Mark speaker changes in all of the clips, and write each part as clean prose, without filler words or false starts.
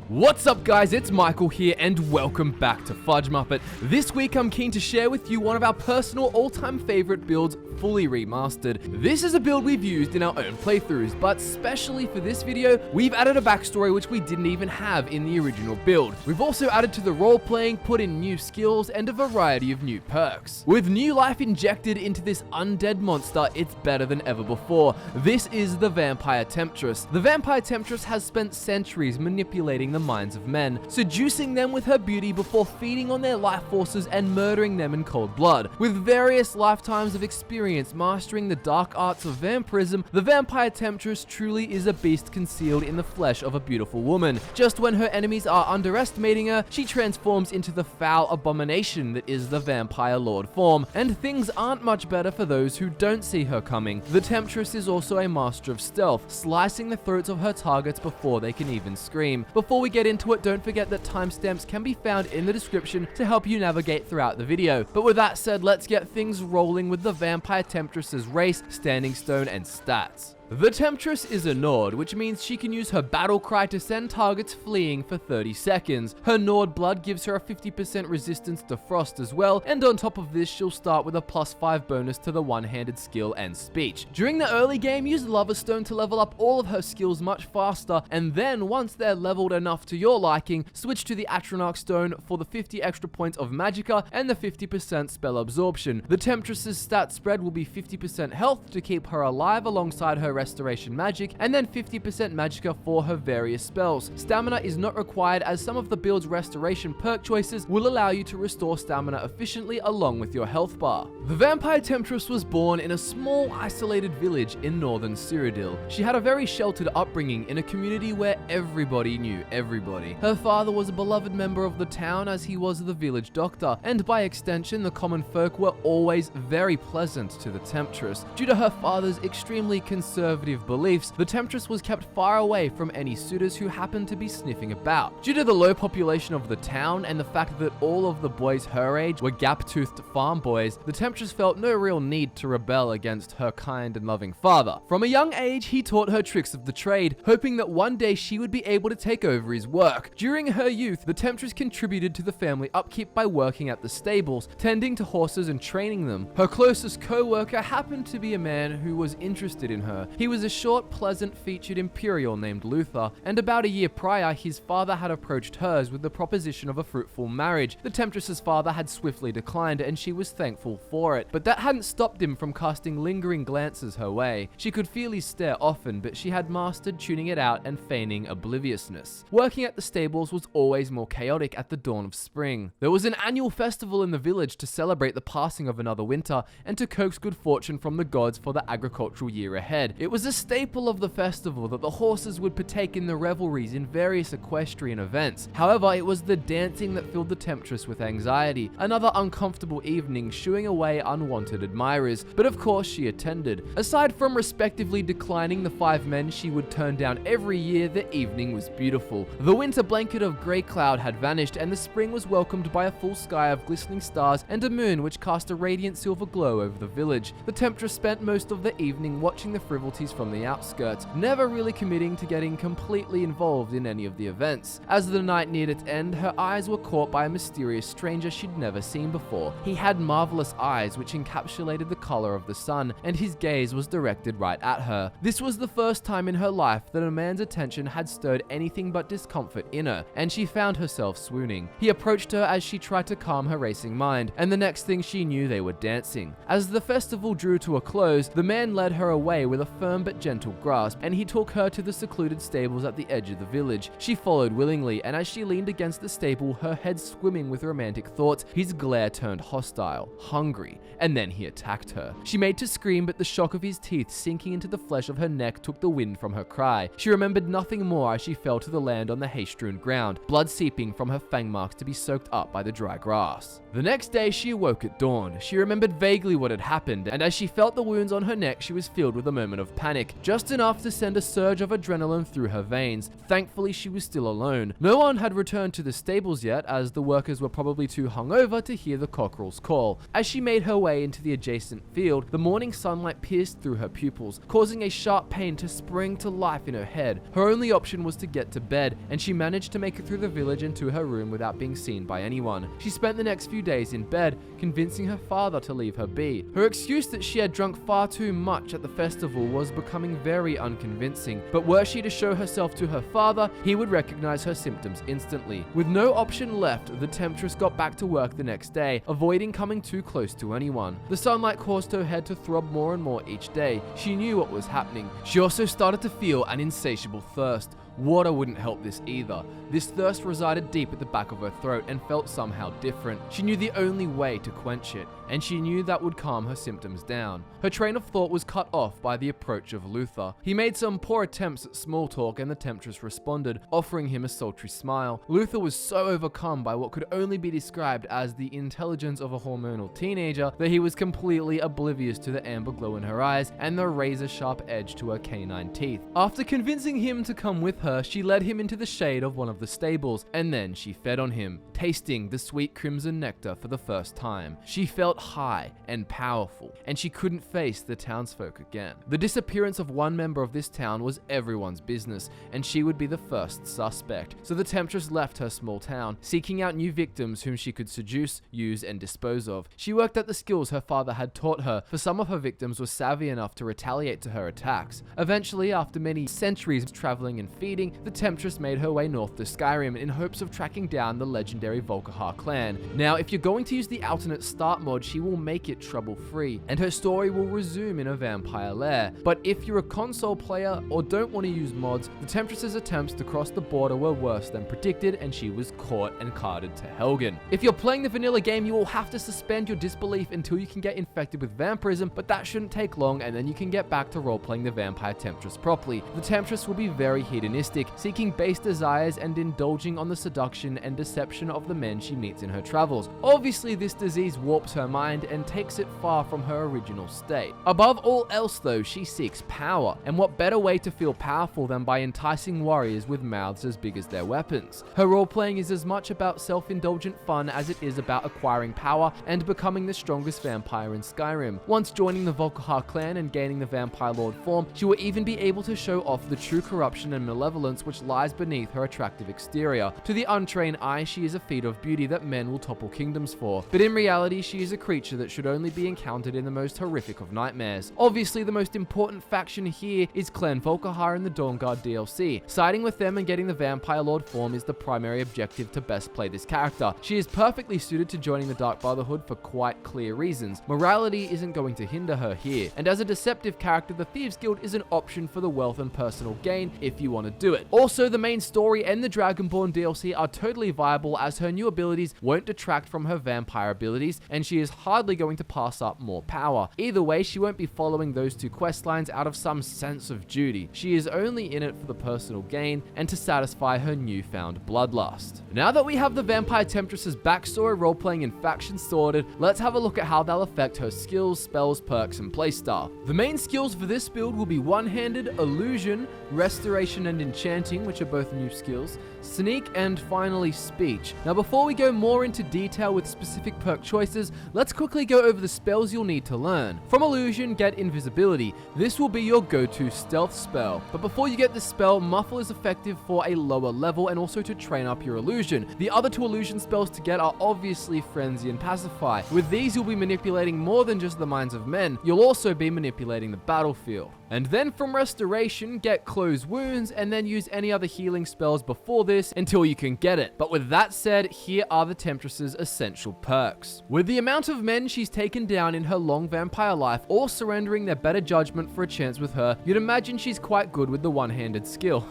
Speaker 1: What's up guys, it's Michael here and welcome back to Fudge Muppet. This week I'm keen to share with you one of our personal all-time favorite builds fully remastered. This is a build we've used in our own playthroughs, but specially for this video, we've added a backstory which we didn't even have in the original build. We've also added to the role-playing, put in new skills, and a variety of new perks. With new life injected into this undead monster, it's better than ever before. This is the Vampire Temptress. The Vampire Temptress has spent centuries manipulating the minds of men, seducing them with her beauty before feeding on their life forces and murdering them in cold blood. With various lifetimes of experience mastering the dark arts of vampirism, the Vampire Temptress truly is a beast concealed in the flesh of a beautiful woman. Just when her enemies are underestimating her, she transforms into the foul abomination that is the Vampire Lord form, and things aren't much better for those who don't see her coming. The Temptress is also a master of stealth, slicing the throats of her targets before they can even scream. Before we get into it, don't forget that timestamps can be found in the description to help you navigate throughout the video. But with that said, let's get things rolling with the Vampire Temptress's race, standing stone, and stats. The Temptress is a Nord, which means she can use her battle cry to send targets fleeing for 30 seconds. Her Nord blood gives her a 50% resistance to frost as well, and on top of this, she'll start with a +5 bonus to the one-handed skill and speech. During the early game, use Lover Stone to level up all of her skills much faster, and then once they're leveled enough to your liking, switch to the Atronach Stone for the 50 extra points of Magicka and the 50% spell absorption. The Temptress's stat spread will be 50% health to keep her alive alongside her restoration magic, and then 50% magicka for her various spells. Stamina is not required, as some of the build's restoration perk choices will allow you to restore stamina efficiently along with your health bar. The Vampire Temptress was born in a small isolated village in northern Cyrodiil. She had a very sheltered upbringing in a community where everybody knew everybody. Her father was a beloved member of the town, as he was the village doctor, and by extension the common folk were always very pleasant to the Temptress. Due to her father's extremely conservative beliefs, the Temptress was kept far away from any suitors who happened to be sniffing about. Due to the low population of the town and the fact that all of the boys her age were gap-toothed farm boys, the Temptress felt no real need to rebel against her kind and loving father. From a young age, he taught her tricks of the trade, hoping that one day she would be able to take over his work. During her youth, the Temptress contributed to the family upkeep by working at the stables, tending to horses and training them. Her closest co-worker happened to be a man who was interested in her. He was a short, pleasant-featured Imperial named Luther, and about a year prior, his father had approached hers with the proposition of a fruitful marriage. The Temptress's father had swiftly declined, and she was thankful for it, but that hadn't stopped him from casting lingering glances her way. She could feel his stare often, but she had mastered tuning it out and feigning obliviousness. Working at the stables was always more chaotic at the dawn of spring. There was an annual festival in the village to celebrate the passing of another winter, and to coax good fortune from the gods for the agricultural year ahead. It was a staple of the festival that the horses would partake in the revelries in various equestrian events. However, it was the dancing that filled the Temptress with anxiety, another uncomfortable evening shooing away unwanted admirers, but of course she attended. Aside from respectively declining the 5 men she would turn down every year, the evening was beautiful. The winter blanket of grey cloud had vanished, and the spring was welcomed by a full sky of glistening stars and a moon which cast a radiant silver glow over the village. The Temptress spent most of the evening watching the frivolities from the outskirts, never really committing to getting completely involved in any of the events. As the night neared its end, her eyes were caught by a mysterious stranger she'd never seen before. He had marvelous eyes which encapsulated the color of the sun, and his gaze was directed right at her. This was the first time in her life that a man's attention had stirred anything but discomfort in her, and she found herself swooning. He approached her as she tried to calm her racing mind, and the next thing she knew, they were dancing. As the festival drew to a close, the man led her away with a firm but gentle grasp, and he took her to the secluded stables at the edge of the village. She followed willingly, and as she leaned against the stable, her head swimming with romantic thoughts, his glare turned hostile, hungry, and then he attacked her. She made to scream, but the shock of his teeth sinking into the flesh of her neck took the wind from her cry. She remembered nothing more as she fell to the land on the hay-strewn ground, blood seeping from her fang marks to be soaked up by the dry grass. The next day, she awoke at dawn. She remembered vaguely what had happened, and as she felt the wounds on her neck, she was filled with a moment of of panic, just enough to send a surge of adrenaline through her veins. Thankfully, she was still alone. No one had returned to the stables yet, as the workers were probably too hungover to hear the cockerel's call. As she made her way into the adjacent field, the morning sunlight pierced through her pupils, causing a sharp pain to spring to life in her head. Her only option was to get to bed, and she managed to make it through the village and to her room without being seen by anyone. She spent the next few days in bed, convincing her father to leave her be. Her excuse that she had drunk far too much at the festival was becoming very unconvincing, but were she to show herself to her father, he would recognize her symptoms instantly. With no option left, the temptress got back to work the next day, avoiding coming too close to anyone. The sunlight caused her head to throb more and more each day. She knew what was happening. She also started to feel an insatiable thirst. Water wouldn't help this either. This thirst resided deep at the back of her throat and felt somehow different. She knew the only way to quench it, and she knew that would calm her symptoms down. Her train of thought was cut off by the approach of Luther. He made some poor attempts at small talk, and the temptress responded, offering him a sultry smile. Luther was so overcome by what could only be described as the intelligence of a hormonal teenager that he was completely oblivious to the amber glow in her eyes and the razor-sharp edge to her canine teeth. After convincing him to come with her, she led him into the shade of one of the stables, and then she fed on him, tasting the sweet crimson nectar for the first time. She felt high and powerful, and she couldn't face the townsfolk again. The disappearance of one member of this town was everyone's business, and she would be the first suspect. So the temptress left her small town, seeking out new victims whom she could seduce, use, and dispose of. She worked at the skills her father had taught her, for some of her victims were savvy enough to retaliate to her attacks. Eventually, after many centuries of traveling and feeding, the temptress made her way north to Skyrim in hopes of tracking down the legendary Volkihar clan. Now, if you're going to use the alternate start mod, she will make it trouble-free, and her story will resume in a vampire lair. But if you're a console player or don't want to use mods, the temptress's attempts to cross the border were worse than predicted, and she was caught and carted to Helgen. If you're playing the vanilla game, you will have to suspend your disbelief until you can get infected with vampirism, but that shouldn't take long, and then you can get back to role-playing the vampire temptress properly. The temptress will be very hedonistic, seeking base desires and indulging on the seduction and deception of the men she meets in her travels. Obviously, this disease warps her mind and takes it far from her original state. Above all else though, she seeks power, and what better way to feel powerful than by enticing warriors with mouths as big as their weapons. Her role-playing is as much about self-indulgent fun as it is about acquiring power and becoming the strongest vampire in Skyrim. Once joining the Volkihar clan and gaining the Vampire Lord form, she will even be able to show off the true corruption and malevolence which lies beneath her attractive exterior. To the untrained eye, she is a feat of beauty that men will topple kingdoms for, but in reality, she is a creature that should only be encountered in the most horrific of nightmares. Obviously, the most important faction here is Clan Volkihar in the Dawnguard DLC. Siding with them and getting the Vampire Lord form is the primary objective to best play this character. She is perfectly suited to joining the Dark Brotherhood for quite clear reasons. Morality isn't going to hinder her here, and as a deceptive character, the Thieves Guild is an option for the wealth and personal gain if you want to do it. Also, the main story and the Dragonborn DLC are totally viable, as her new abilities won't detract from her vampire abilities, and she is hardly going to pass up more power. Either way, she won't be following those two quest lines out of some sense of duty. She is only in it for the personal gain and to satisfy her newfound bloodlust. Now that we have the Vampire Temptress's backstory, roleplaying, and faction sorted, let's have a look at how they'll affect her skills, spells, perks, and playstyle. The main skills for this build will be One-Handed, Illusion, Restoration, and Enchanting, which are both new skills, Sneak, and finally Speech. Now before we go more into detail with specific perk choices, let's quickly go over the spells you'll need to learn. From Illusion, get Invisibility. This will be your go-to stealth spell. But before you get this spell, Muffle is effective for a lower level and also to train up your illusion. The other two illusion spells to get are obviously Frenzy and Pacify. With these, you'll be manipulating more than just the minds of men, you'll also be manipulating the battlefield. And then from Restoration, get Close Wounds, and then use any other healing spells before this until you can get it. But with that said, here are the Temptress's essential perks. With the amount of men she's taken down in her long vampire life, all surrendering their better judgment for a chance with her, you'd imagine she's quite good with the one-handed skill.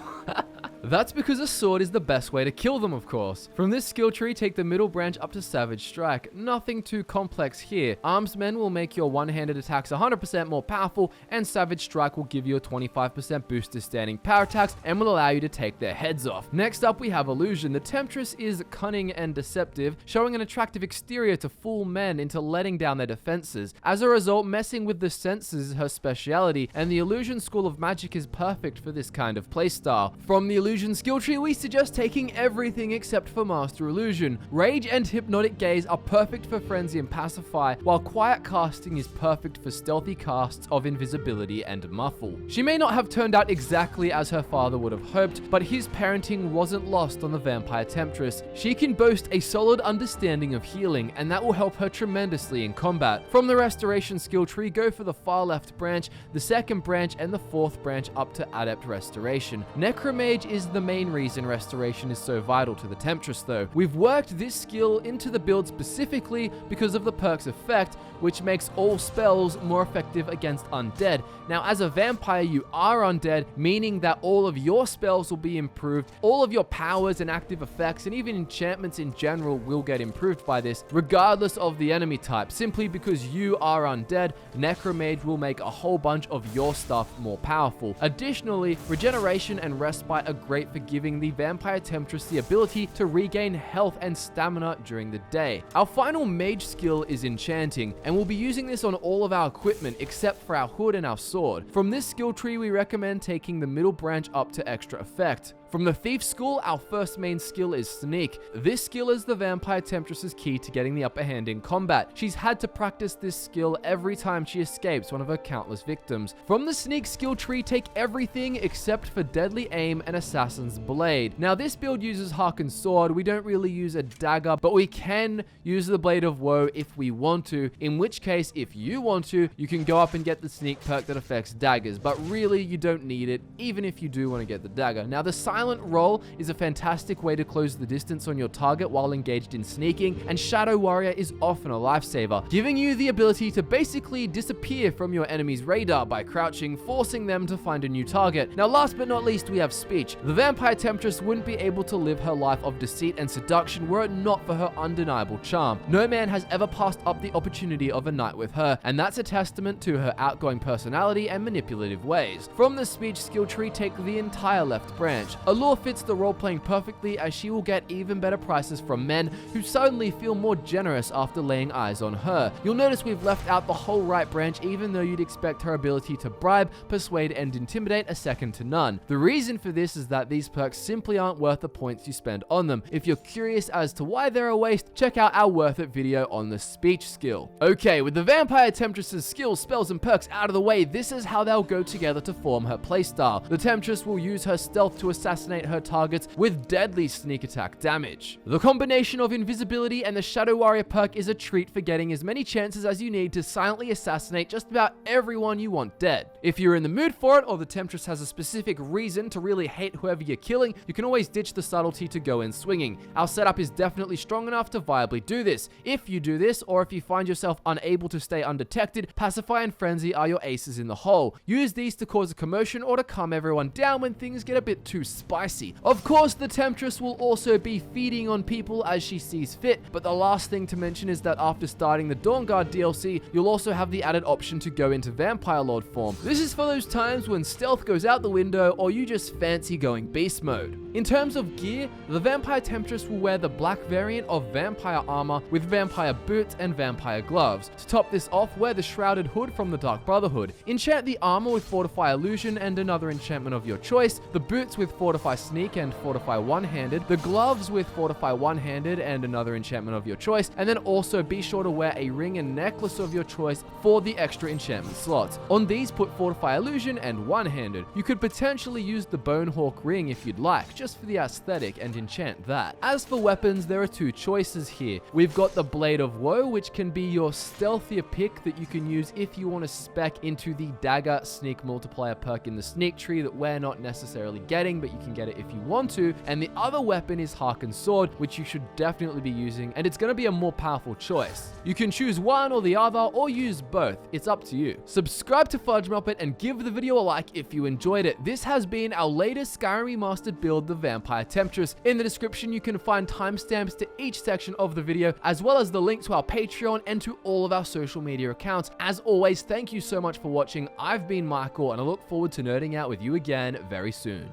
Speaker 1: That's because a sword is the best way to kill them, of course. From this skill tree, take the middle branch up to Savage Strike. Nothing too complex here. Armsmen will make your one-handed attacks 100% more powerful, and Savage Strike will give you a 25% boost to standing power attacks and will allow you to take their heads off. Next up, we have Illusion. The Temptress is cunning and deceptive, showing an attractive exterior to fool men into letting down their defenses. As a result, messing with the senses is her speciality, and the Illusion School of Magic is perfect for this kind of playstyle. From the Illusion skill tree, we suggest taking everything except for Master Illusion. Rage and Hypnotic Gaze are perfect for Frenzy and Pacify, while Quiet Casting is perfect for stealthy casts of Invisibility and Muffle. She may not have turned out exactly as her father would have hoped, but his parenting wasn't lost on the Vampire Temptress. She can boast a solid understanding of healing, and that will help her tremendously in combat. From the Restoration skill tree, go for the far left branch, the second branch, and the fourth branch up to Adept Restoration. Necromage is the main reason Restoration is so vital to the Temptress though. We've worked this skill into the build specifically because of the perk's effect, which makes all spells more effective against undead. Now, as a vampire, you are undead, meaning that all of your spells will be improved, all of your powers and active effects, and even enchantments in general will get improved by this, regardless of the enemy type. Simply because you are undead, Necromage will make a whole bunch of your stuff more powerful. Additionally, Regeneration and Respite are great for giving the Vampire Temptress the ability to regain health and stamina during the day. Our final mage skill is Enchanting, and we'll be using this on all of our equipment except for our hood and our sword. From this skill tree, we recommend taking the middle branch up to Extra Effect. From the Thief School, our first main skill is Sneak. This skill is the Vampire Temptress's key to getting the upper hand in combat. She's had to practice this skill every time she escapes one of her countless victims. From the Sneak skill tree, take everything except for Deadly Aim and Assassin's Blade. Now, this build uses Harken's Sword. We don't really use a dagger, but we can use the Blade of Woe if we want to, in which case, if you want to, you can go up and get the Sneak perk that affects daggers, but really, you don't need it, even if you do want to get the dagger. Now, the Silent Roll is a fantastic way to close the distance on your target while engaged in sneaking, and Shadow Warrior is often a lifesaver, giving you the ability to basically disappear from your enemy's radar by crouching, forcing them to find a new target. Now, last but not least, we have Speech. The Vampire Temptress wouldn't be able to live her life of deceit and seduction were it not for her undeniable charm. No man has ever passed up the opportunity of a night with her, and that's a testament to her outgoing personality and manipulative ways. From the Speech skill tree, take the entire left branch. Allure fits the role-playing perfectly, as she will get even better prices from men who suddenly feel more generous after laying eyes on her. You'll notice we've left out the whole right branch, even though you'd expect her ability to bribe, persuade, and intimidate a second to none. The reason for this is that these perks simply aren't worth the points you spend on them. If you're curious as to why they're a waste, check out our Worth It video on the Speech skill. Okay, with the Vampire Temptress's skills, spells, and perks out of the way, this is how they'll go together to form her playstyle. The Temptress will use her stealth to assassinate her targets with deadly sneak attack damage. The combination of Invisibility and the Shadow Warrior perk is a treat for getting as many chances as you need to silently assassinate just about everyone you want dead. If you're in the mood for it, or the Temptress has a specific reason to really hate whoever you're killing, you can always ditch the subtlety to go in swinging. Our setup is definitely strong enough to viably do this. If you do this, or if you find yourself unable to stay undetected, Pacify and Frenzy are your aces in the hole. Use these to cause a commotion or to calm everyone down when things get a bit too spicy. Of course, the Temptress will also be feeding on people as she sees fit, but the last thing to mention is that after starting the Dawnguard DLC, you'll also have the added option to go into Vampire Lord form. This is for those times when stealth goes out the window or you just fancy going beast mode. In terms of gear, the Vampire Temptress will wear the black variant of Vampire Armor with Vampire Boots and Vampire Gloves. To top this off, wear the Shrouded Hood from the Dark Brotherhood. Enchant the armor with Fortify Illusion and another enchantment of your choice, the boots with Fortify Sneak and Fortify One-Handed, the gloves with Fortify One-Handed and another enchantment of your choice, and then also be sure to wear a ring and necklace of your choice for the extra enchantment slots. On these, put Fortify Illusion and One-Handed. You could potentially use the Bonehawk ring if you'd like, just for the aesthetic, and enchant that. As for weapons, there are two choices here. We've got the Blade of Woe, which can be your stealthier pick that you can use if you want to spec into the Dagger Sneak Multiplier perk in the Sneak tree that we're not necessarily getting, but you can get it if you want to, and the other weapon is Harkon's sword, which you should definitely be using, and it's going to be a more powerful choice. You can choose one or the other, or use both. It's up to you. Subscribe to Fudge Muppet and give the video a like if you enjoyed it. This has been our latest Skyrim Remastered build, the Vampire Temptress. In the description, you can find timestamps to each section of the video, as well as the link to our Patreon and to all of our social media accounts. As always, thank you so much for watching. I've been Michael, and I look forward to nerding out with you again very soon.